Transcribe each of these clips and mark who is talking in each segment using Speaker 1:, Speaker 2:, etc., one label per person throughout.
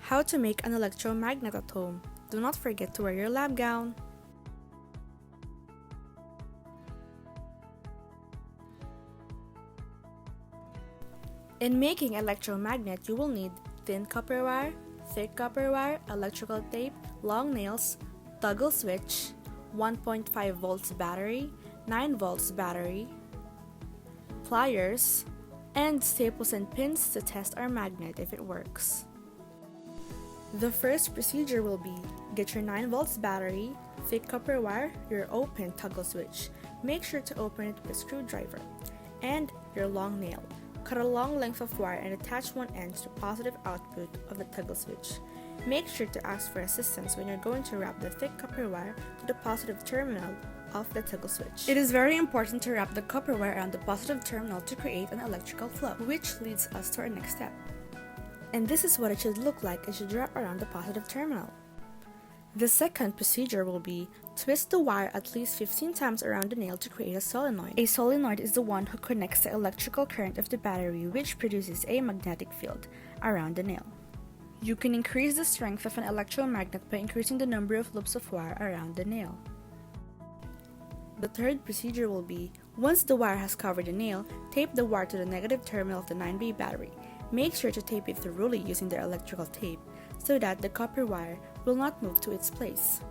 Speaker 1: How to make an electromagnet at home. Do not forget to wear your lab gown. In making electromagnet, you will need thin copper wire, thick copper wire, electrical tape, long nails, toggle switch, 1.5 volts battery, 9 volts battery, pliers, and staples and pins to test our magnet if it works. The first procedure will be get your 9 volts battery, thick copper wire, your open toggle switch. Make sure to open it with a screwdriver, and your long nail. Cut a long length of wire and attach one end to the positive output of the toggle switch. Make sure to ask for assistance when you're going to wrap the thick copper wire to the positive terminal of the toggle switch. It is very important to wrap the copper wire around the positive terminal to create an electrical flow, which leads us to our next step. And this is what it should look like. It should wrap around the positive terminal. The second procedure will be twist the wire at least 15 times around the nail to create a solenoid. A solenoid is the one who connects the electrical current of the battery, which produces a magnetic field around the nail. You can increase the strength of an electromagnet by increasing the number of loops of wire around the nail. The third procedure will be, once the wire has covered the nail, tape the wire to the negative terminal of the 9V battery. Make sure to tape it thoroughly using the electrical tape so that the copper wire will not move to its place.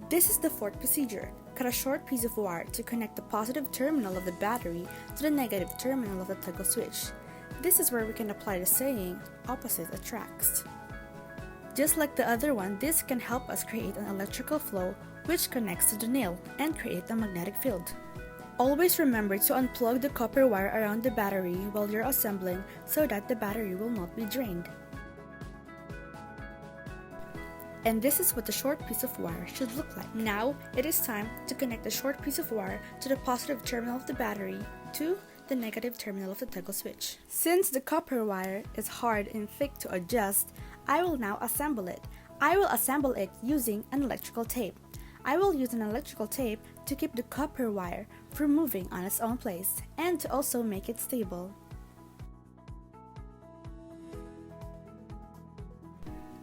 Speaker 1: This is the fourth procedure. Cut a short piece of wire to connect the positive terminal of the battery to the negative terminal of the toggle switch. This is where we can apply the saying, opposite attracts. Just like the other one, this can help us create an electrical flow which connects to the nail and create a magnetic field. Always remember to unplug the copper wire around the battery while you're assembling so that the battery will not be drained. And this is what the short piece of wire should look like. Now, it is time to connect the short piece of wire to the positive terminal of the battery to the negative terminal of the toggle switch. Since the copper wire is hard and thick to adjust, I will now assemble it. I will assemble it using an electrical tape. I will use an electrical tape to keep the copper wire from moving on its own place and to also make it stable.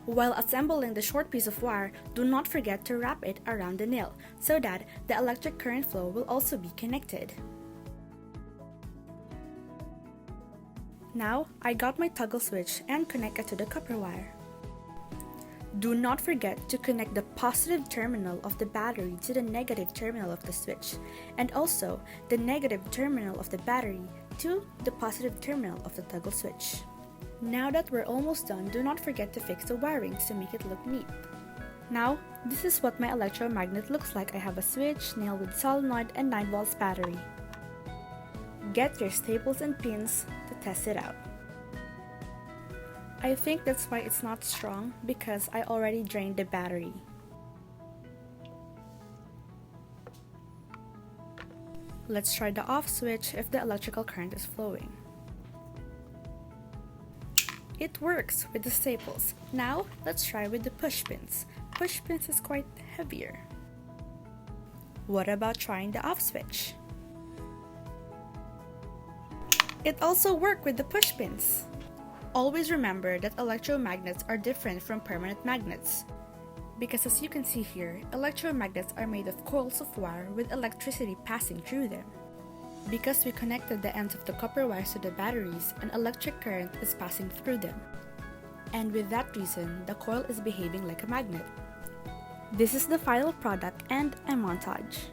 Speaker 1: While assembling the short piece of wire, do not forget to wrap it around the nail so that the electric current flow will also be connected. Now, I got my toggle switch and connect it to the copper wire. Do not forget to connect the positive terminal of the battery to the negative terminal of the switch, and also the negative terminal of the battery to the positive terminal of the toggle switch. Now that we're almost done, do not forget to fix the wirings to make it look neat. Now, this is what my electromagnet looks like. I have a switch, nail with solenoid, and 9 volts battery. Get your staples and pins to test it out. I think that's why it's not strong, because I already drained the battery. Let's try the off switch if the electrical current is flowing. It works with the staples. Now, let's try with the push pins. Push pins is quite heavier. What about trying the off switch? It also worked with the push pins. Always remember that electromagnets are different from permanent magnets. Because as you can see here, electromagnets are made of coils of wire with electricity passing through them. Because we connected the ends of the copper wires to the batteries, an electric current is passing through them. And with that reason, the coil is behaving like a magnet. This is the final product and a montage.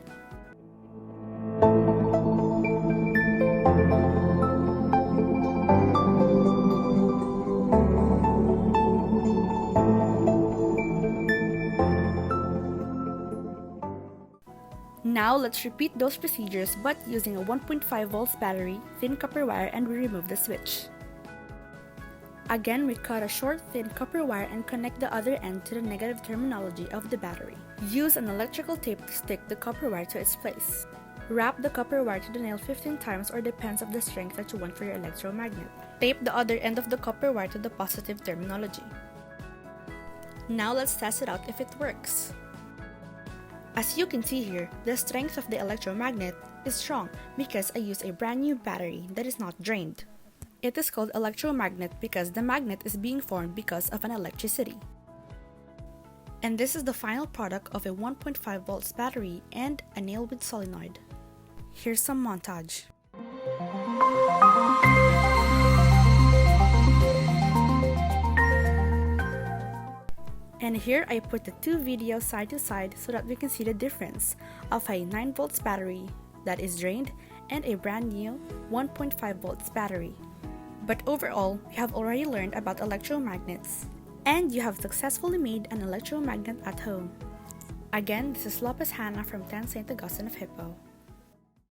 Speaker 1: Now, let's repeat those procedures but using a 1.5 volts battery, thin copper wire, and we remove the switch. Again, we cut a short thin copper wire and connect the other end to the negative terminology of the battery. Use an electrical tape to stick the copper wire to its place. Wrap the copper wire to the nail 15 times or depends on the strength that you want for your electromagnet. Tape the other end of the copper wire to the positive terminology. Now let's test it out if it works. As you can see here, the strength of the electromagnet is strong because I used a brand new battery that is not drained. It is called electromagnet because the magnet is being formed because of an electricity. And this is the final product of a 1.5 volts battery and a nail with solenoid. Here's some montage. And here I put the two videos side to side so that we can see the difference of a 9 volts battery that is drained and a brand new 1.5 volts battery. But overall, you have already learned about electromagnets, and you have successfully made an electromagnet at home. Again, this is Lopez Hannah from 10 St. Augustine of Hippo.